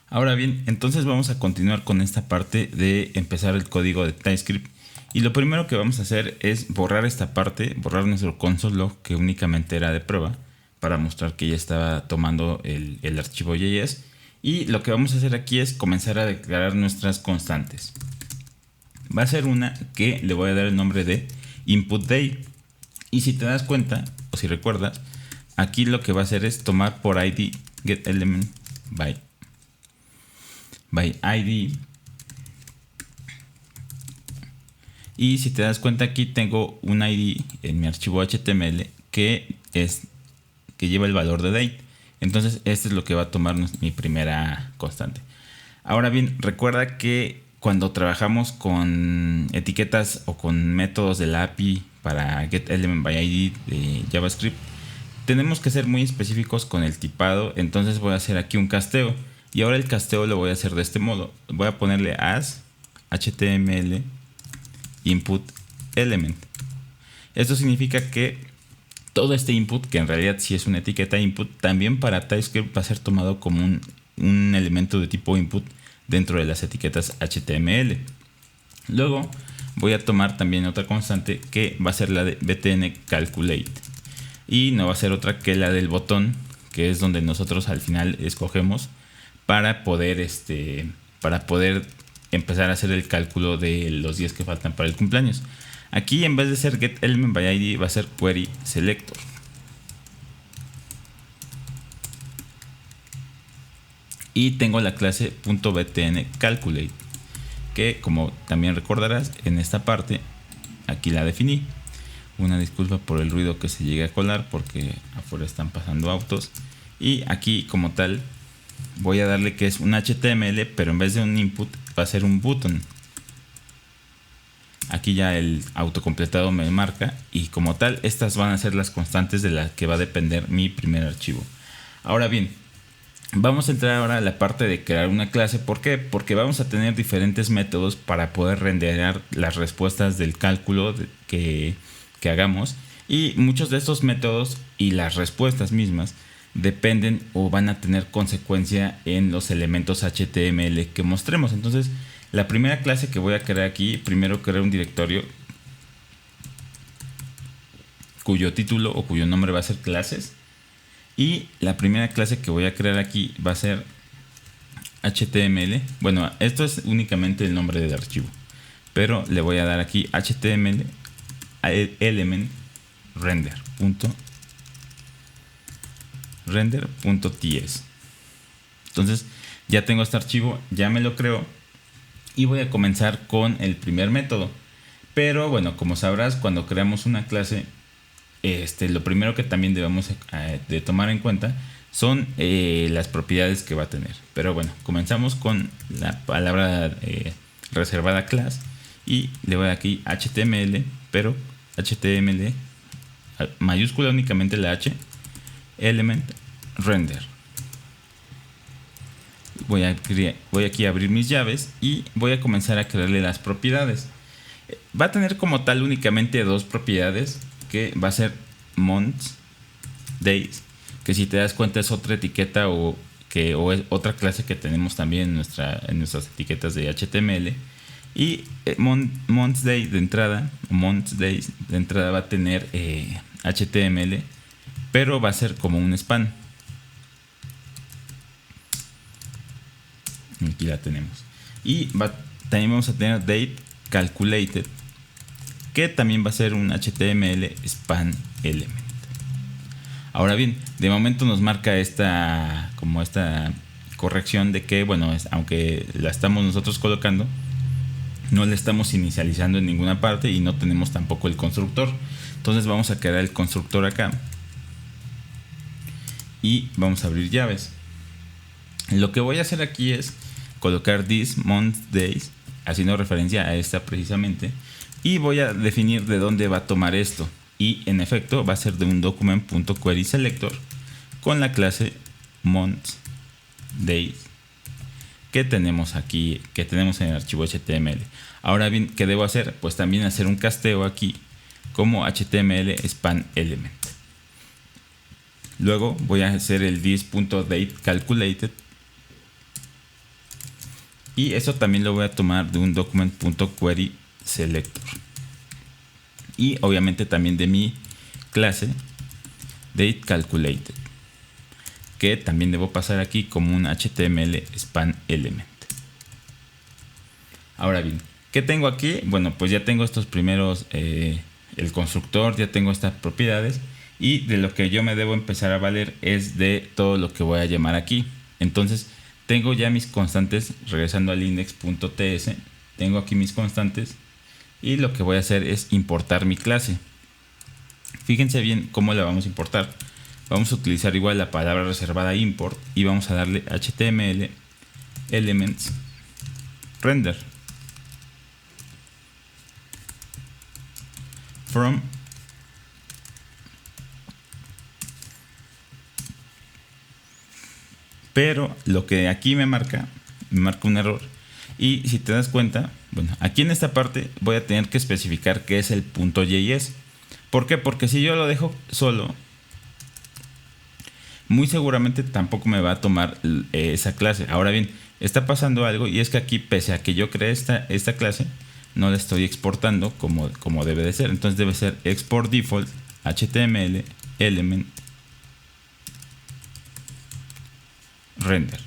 Ahora bien, entonces vamos a continuar con esta parte de empezar el código de TypeScript. Y lo primero que vamos a hacer es borrar esta parte, borrar nuestro console log que únicamente era de prueba, para mostrar que ya estaba tomando el archivo JS. Y lo que vamos a hacer aquí es comenzar a declarar nuestras constantes. Va a ser una que le voy a dar el nombre de input_day. Y si te das cuenta, o si recuerdas, aquí lo que va a hacer es tomar por ID getElement by ID. Y si te das cuenta, aquí tengo un ID en mi archivo HTML que lleva el valor de date. Entonces este es lo que va a tomar mi primera constante. Ahora bien, recuerda que cuando trabajamos con etiquetas o con métodos de la API para getElementById de JavaScript, tenemos que ser muy específicos con el tipado. Entonces voy a hacer aquí un casteo. Y ahora el casteo lo voy a hacer de este modo. Voy a ponerle as HTML input element. Esto significa que todo este input, que en realidad sí es una etiqueta input, también para TypeScript va a ser tomado como un elemento de tipo input dentro de las etiquetas HTML. Luego voy a tomar también otra constante que va a ser la de btn calculate. Y no va a ser otra que la del botón, que es donde nosotros al final escogemos para poder empezar a hacer el cálculo de los días que faltan para el cumpleaños. Aquí en vez de ser getElementById va a ser querySelector. Y tengo la clase .btnCalculate, que como también recordarás, en esta parte aquí la definí. Una disculpa por el ruido que se llegue a colar porque afuera están pasando autos. Y aquí como tal voy a darle que es un HTML, pero en vez de un input va a ser un button. Aquí ya el autocompletado me marca, y como tal estas van a ser las constantes de las que va a depender mi primer archivo. Ahora bien, vamos a entrar ahora a la parte de crear una clase. ¿Por qué? Porque vamos a tener diferentes métodos para poder renderar las respuestas del cálculo que hagamos, y muchos de estos métodos y las respuestas mismas dependen o van a tener consecuencia en los elementos HTML que mostremos. Entonces, la primera clase que voy a crear aquí, primero crear un directorio cuyo título o cuyo nombre va a ser clases, y la primera clase que voy a crear aquí va a ser HTML. Bueno, esto es únicamente el nombre del archivo, pero le voy a dar aquí HTML element render.ts. Entonces ya tengo este archivo, ya me lo creo, y voy a comenzar con el primer método. Pero bueno, como sabrás, cuando creamos una clase, lo primero que también debemos de tomar en cuenta son las propiedades que va a tener. Pero bueno, comenzamos con la palabra reservada class, y le voy aquí HTML, pero HTML mayúscula únicamente la H, element render. Voy aquí a abrir mis llaves y voy a comenzar a crearle las propiedades. Va a tener como tal únicamente dos propiedades, que va a ser months, days, que si te das cuenta es otra etiqueta o es otra clase que tenemos también en nuestras etiquetas de HTML. Y months day de entrada, months days de entrada va a tener HTML, pero va a ser como un span. Aquí la tenemos. Y también vamos a tener date calculated, que también va a ser un HTML span element. Ahora bien, de momento nos marca esta corrección de que, bueno, aunque la estamos nosotros colocando, no la estamos inicializando en ninguna parte y no tenemos tampoco el constructor. Entonces vamos a crear el constructor acá y vamos a abrir llaves. Lo que voy a hacer aquí es colocar this month days, haciendo referencia a esta precisamente, y voy a definir de dónde va a tomar esto. Y en efecto va a ser de un document.querySelector con la clase months days que tenemos aquí, que tenemos en el archivo HTML. Ahora bien, ¿qué debo hacer? Pues también hacer un casteo aquí como HTML span element. Luego voy a hacer el this.dateCalculated Y eso también lo voy a tomar de un document.query selector. Y obviamente también de mi clase dateCalculated, que también debo pasar aquí como un HTML span element. Ahora bien, ¿qué tengo aquí? Bueno, pues ya tengo estos primeros, el constructor, ya tengo estas propiedades, y de lo que yo me debo empezar a valer es de todo lo que voy a llamar aquí. Entonces tengo ya mis constantes, regresando al index.ts, tengo aquí mis constantes, y lo que voy a hacer es importar mi clase. Fíjense bien cómo la vamos a importar. Vamos a utilizar igual la palabra reservada import y vamos a darle HTML elements render from pero lo que aquí me marca un error. Y si te das cuenta, bueno, aquí en esta parte voy a tener que especificar qué es el .js. ¿Por qué? Porque si yo lo dejo solo, muy seguramente tampoco me va a tomar esa clase. Ahora bien, está pasando algo, y es que aquí, pese a que yo creé esta clase, no la estoy exportando como debe de ser. Entonces debe ser export default HTML element render.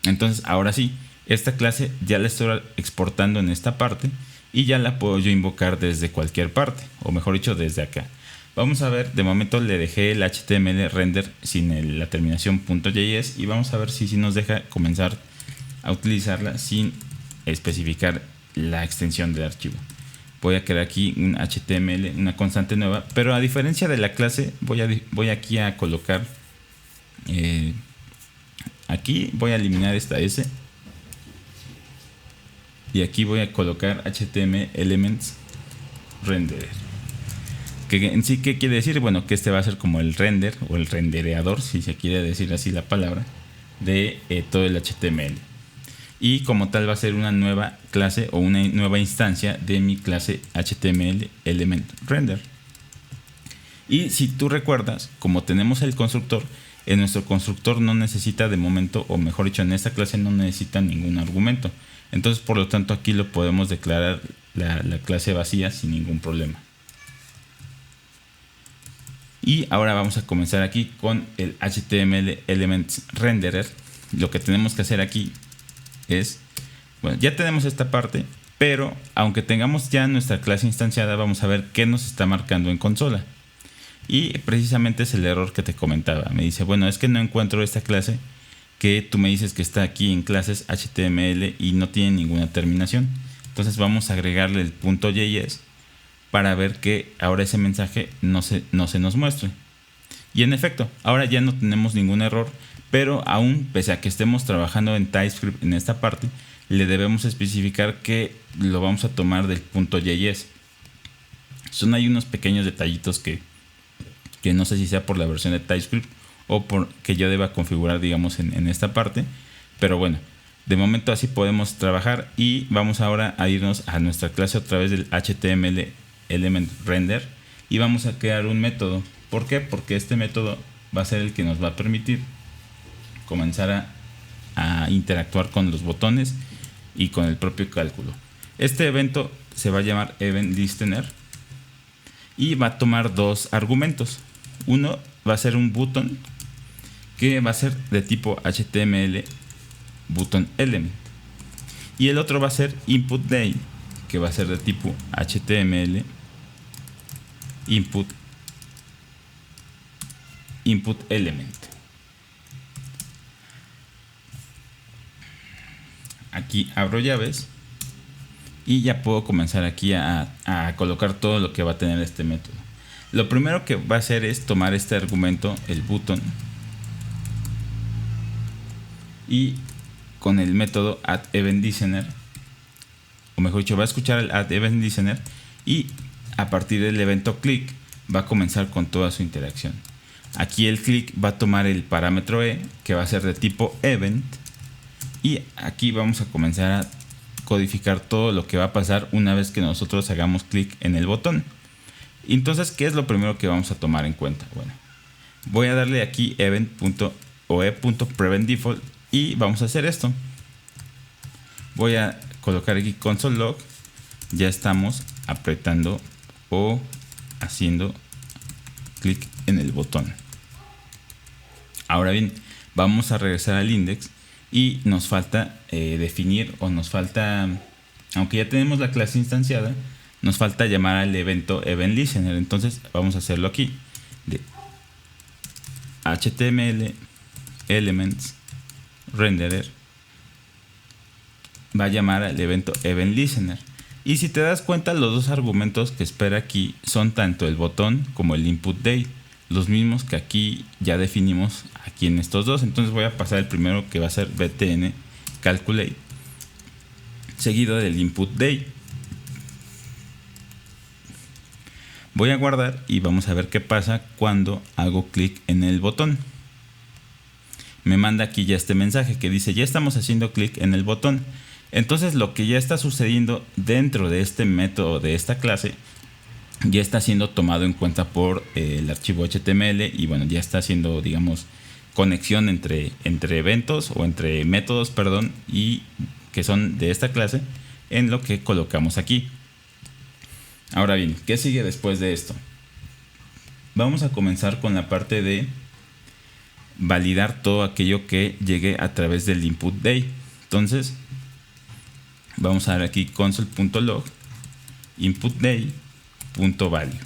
Entonces ahora sí, esta clase ya la estoy exportando en esta parte y ya la puedo yo invocar desde cualquier parte, o mejor dicho, desde acá. Vamos a ver, de momento le dejé el HTML render sin la terminación .js, y vamos a ver si nos deja comenzar a utilizarla sin especificar la extensión del archivo. Voy a crear aquí un HTML, una constante nueva, pero a diferencia de la clase voy aquí a colocar aquí voy a eliminar esta S, y aquí voy a colocar HTML elements render. Que en sí, ¿qué quiere decir? Bueno, que este va a ser como el render o el rendereador, si se quiere decir así la palabra, de todo el HTML. Y como tal va a ser una nueva clase o una nueva instancia de mi clase HTML element render. Y si tú recuerdas, como tenemos el constructor, en nuestro constructor no necesita de momento, o mejor dicho, en esta clase no necesita ningún argumento. Entonces, por lo tanto, aquí lo podemos declarar la clase vacía sin ningún problema. Y ahora vamos a comenzar aquí con el HTML Elements Renderer. Lo que tenemos que hacer aquí es, bueno, ya tenemos esta parte, pero aunque tengamos ya nuestra clase instanciada, vamos a ver qué nos está marcando en consola. Y precisamente es el error que te comentaba. Me dice, bueno, es que no encuentro esta clase que tú me dices que está aquí en clases HTML y no tiene ninguna terminación. Entonces vamos a agregarle el .js para ver que ahora ese mensaje no se nos muestre. Y en efecto, ahora ya no tenemos ningún error, pero aún, pese a que estemos trabajando en TypeScript en esta parte, le debemos especificar que lo vamos a tomar del .js. Son ahí unos pequeños detallitos que no sé si sea por la versión de TypeScript o por que yo deba configurar, digamos, en esta parte. Pero bueno, de momento así podemos trabajar, y vamos ahora a irnos a nuestra clase otra vez del HTML element render, y vamos a crear un método. ¿Por qué? Porque este método va a ser el que nos va a permitir comenzar a interactuar con los botones y con el propio cálculo. Este evento se va a llamar event listener y va a tomar dos argumentos. Uno va a ser un button que va a ser de tipo HTML button element, y el otro va a ser input day, que va a ser de tipo HTML input element. Aquí abro llaves y ya puedo comenzar aquí a colocar todo lo que va a tener este método. Lo primero que va a hacer es tomar este argumento, el button, y con el método addEventListener, o mejor dicho, va a escuchar el addEventListener, y a partir del evento click va a comenzar con toda su interacción. Aquí el click va a tomar el parámetro e, que va a ser de tipo event, y aquí vamos a comenzar a codificar todo lo que va a pasar una vez que nosotros hagamos clic en el botón. Entonces, ¿qué es lo primero que vamos a tomar en cuenta? Bueno, voy a darle aquí event.oe.preventDefault y vamos a hacer esto. Voy a colocar aquí console log. Ya estamos apretando o haciendo clic en el botón. Ahora bien, vamos a regresar al index y nos falta definir, o nos falta, aunque ya tenemos la clase instanciada, nos falta llamar al evento event listener. Entonces vamos a hacerlo aquí, de HTML elements renderer va a llamar al evento event listener. Y si te das cuenta, los dos argumentos que espera aquí son tanto el botón como el input date, los mismos que aquí ya definimos aquí en estos dos. Entonces voy a pasar el primero, que va a ser btn calculate, seguido del input date. Voy a guardar y vamos a ver qué pasa cuando hago clic en el botón. Me manda aquí ya este mensaje que dice: ya estamos haciendo clic en el botón. Entonces lo que ya está sucediendo dentro de este método de esta clase ya está siendo tomado en cuenta por el archivo HTML, y bueno, ya está haciendo, digamos, conexión entre eventos o entre métodos, perdón, y que son de esta clase en lo que colocamos aquí. Ahora bien, ¿qué sigue después de esto? Vamos a comenzar con la parte de validar todo aquello que llegue a través del input day. Entonces vamos a ver aquí console.log input day.value,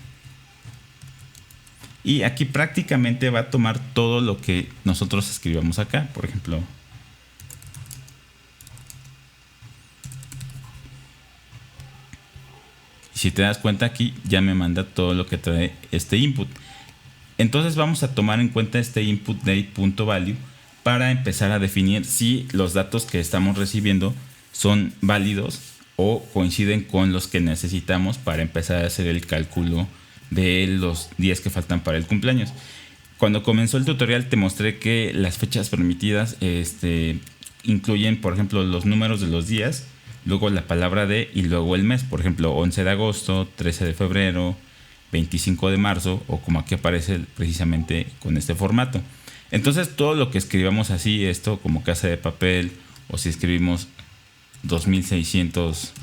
y aquí prácticamente va a tomar todo lo que nosotros escribamos acá. Por ejemplo, si te das cuenta, aquí ya me manda todo lo que trae este input. Entonces vamos a tomar en cuenta este input date.value para empezar a definir si los datos que estamos recibiendo son válidos o coinciden con los que necesitamos para empezar a hacer el cálculo de los días que faltan para el cumpleaños. Cuando comenzó el tutorial te mostré que las fechas permitidas incluyen, por ejemplo, los números de los días, luego la palabra de y luego el mes. Por ejemplo, 11 de agosto, 13 de febrero, 25 de marzo, o como aquí aparece precisamente con este formato. Entonces todo lo que escribamos así, esto como Casa de Papel, o si escribimos 2600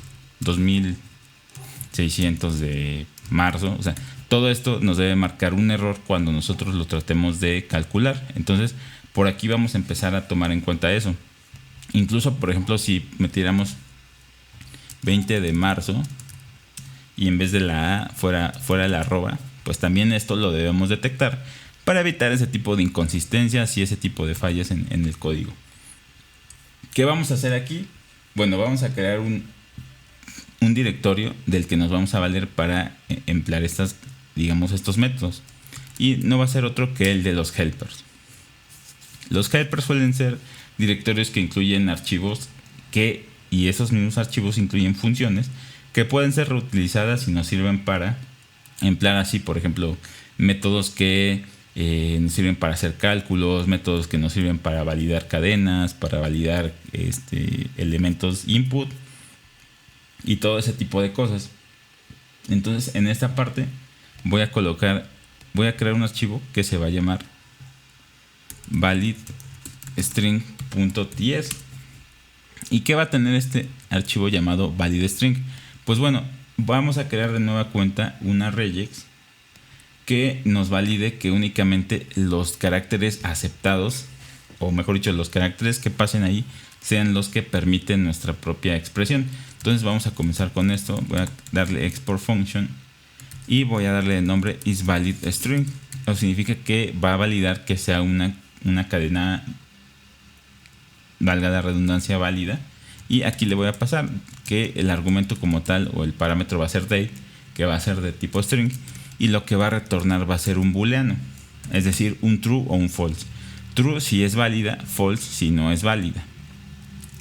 de marzo, o sea, todo esto nos debe marcar un error cuando nosotros lo tratemos de calcular. Entonces por aquí vamos a empezar a tomar en cuenta eso. Incluso, por ejemplo, si metiéramos 20 de marzo y en vez de la A fuera la arroba, pues también esto lo debemos detectar para evitar ese tipo de inconsistencias y ese tipo de fallas en el código. ¿Qué vamos a hacer aquí? Bueno, vamos a crear un directorio del que nos vamos a valer para emplear estos métodos, y no va a ser otro que el de los helpers. Los helpers suelen ser directorios que incluyen archivos y esos mismos archivos incluyen funciones que pueden ser reutilizadas y nos sirven para emplear así, por ejemplo, métodos que nos sirven para hacer cálculos, métodos que nos sirven para validar cadenas, para validar elementos input y todo ese tipo de cosas. Entonces en esta parte voy a crear un archivo que se va a llamar validString.ts. ¿Y qué va a tener este archivo llamado validString? Pues bueno, vamos a crear de nueva cuenta una regex que nos valide que únicamente los caracteres aceptados, o mejor dicho, los caracteres que pasen ahí, sean los que permiten nuestra propia expresión. Entonces vamos a comenzar con esto. Voy a darle export function y voy a darle el nombre isValidString. Eso significa que va a validar que sea una cadena, valga la redundancia, válida. Y aquí le voy a pasar que el argumento como tal, o el parámetro, va a ser date, que va a ser de tipo string, y lo que va a retornar va a ser un booleano, es decir, un true o un false. True si es válida, false si no es válida.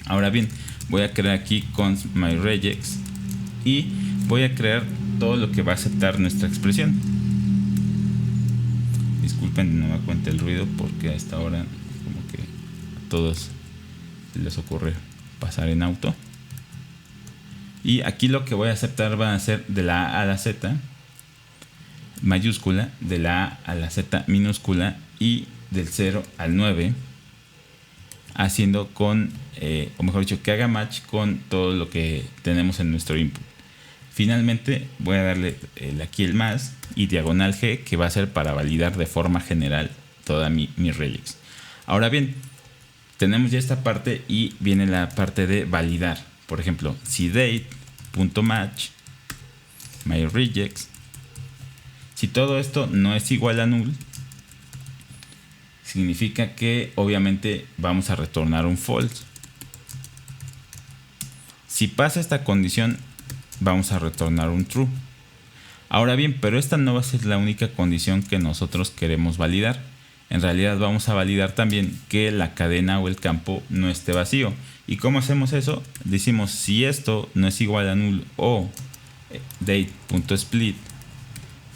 Ahora bien, voy a crear aquí const myregex y voy a crear todo lo que va a aceptar nuestra expresión. Disculpen, no me cuenta el ruido porque a esta hora como que a todos les ocurre pasar en auto. Y aquí lo que voy a aceptar va a ser de la A a la Z mayúscula, de la A a la Z minúscula, y del 0 al 9 haciendo con, o mejor dicho, que haga match con todo lo que tenemos en nuestro input. Finalmente voy a darle aquí el más y diagonal G, que va a ser para validar de forma general toda mi regex. Ahora bien, tenemos ya esta parte y viene la parte de validar. Por ejemplo, si date.match myregex, si todo esto no es igual a null, significa que obviamente vamos a retornar un false. Si pasa esta condición, vamos a retornar un true. Ahora bien, pero esta no va a ser la única condición que nosotros queremos validar. En realidad vamos a validar también que la cadena o el campo no esté vacío. ¿Y cómo hacemos eso? Decimos si esto no es igual a null o date.split,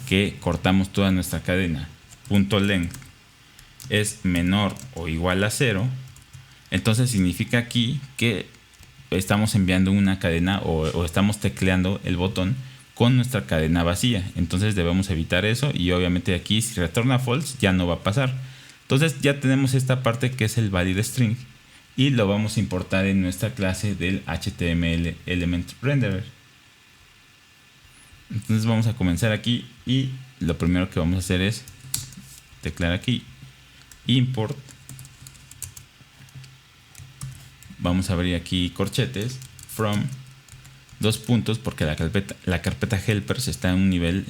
que cortamos toda nuestra cadena, .length es menor o igual a 0, entonces significa aquí que estamos enviando una cadena o estamos tecleando el botón con nuestra cadena vacía. Entonces debemos evitar eso, y obviamente aquí si retorna false ya no va a pasar. Entonces ya tenemos esta parte que es el valid string y lo vamos a importar en nuestra clase del HTML element renderer. Entonces vamos a comenzar aquí y lo primero que vamos a hacer es teclear aquí import. Vamos a abrir aquí corchetes from dos puntos, porque la carpeta helpers está en un nivel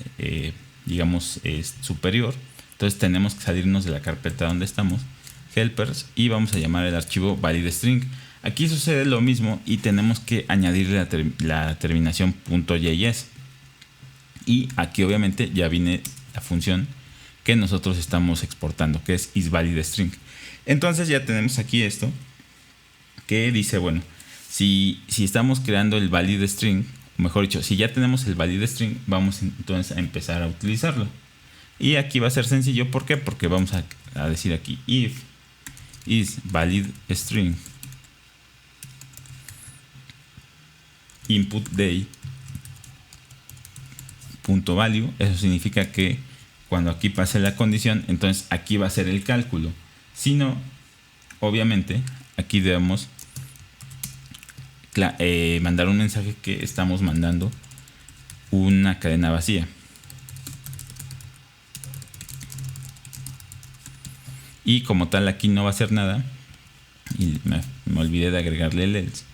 digamos superior. Entonces tenemos que salirnos de la carpeta donde estamos, helpers, y vamos a llamar el archivo valid string. Aquí sucede lo mismo y tenemos que añadirle la terminación .js, y aquí obviamente ya viene la función que nosotros estamos exportando, que es isValidString. Entonces ya tenemos aquí esto que dice, bueno, si estamos creando el valid string, mejor dicho, si ya tenemos el valid string, vamos entonces a empezar a utilizarlo. Y aquí va a ser sencillo, ¿por qué? Porque vamos a decir aquí if isValidString input day.value. Eso significa que cuando aquí pase la condición, entonces aquí va a ser el cálculo. Si no, obviamente aquí debemos mandar un mensaje que estamos mandando una cadena vacía. Y como tal aquí no va a hacer nada, y me olvidé de agregarle el else.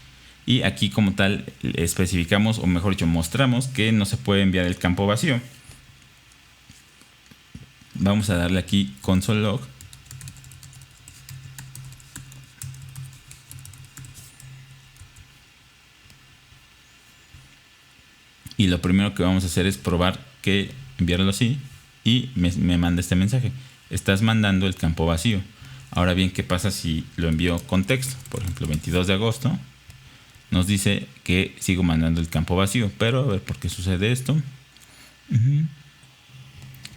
Y aquí como tal especificamos, o mejor dicho, mostramos que no se puede enviar el campo vacío. Vamos a darle aquí console log. Y lo primero que vamos a hacer es probar que enviarlo así, y me manda este mensaje: estás mandando el campo vacío. Ahora bien, ¿qué pasa si lo envío con texto? Por ejemplo, 22 de agosto. Nos dice que sigo mandando el campo vacío, pero a ver por qué sucede esto.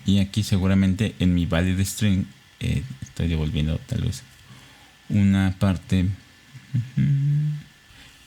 Y aquí seguramente en mi valid string estoy devolviendo tal vez una parte.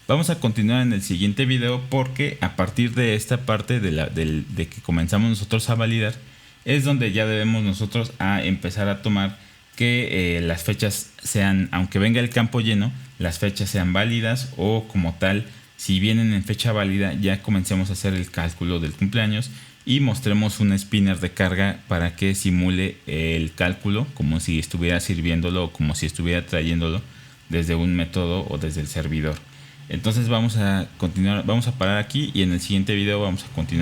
Vamos a continuar en el siguiente video, porque a partir de esta parte de que comenzamos nosotros a validar, es donde ya debemos nosotros a empezar a tomar que las fechas sean, aunque venga el campo lleno, las fechas sean válidas, o como tal, si vienen en fecha válida, ya comencemos a hacer el cálculo del cumpleaños y mostremos un spinner de carga para que simule el cálculo como si estuviera sirviéndolo o como si estuviera trayéndolo desde un método o desde el servidor. Entonces vamos a continuar, vamos a parar aquí, y en el siguiente video vamos a continuar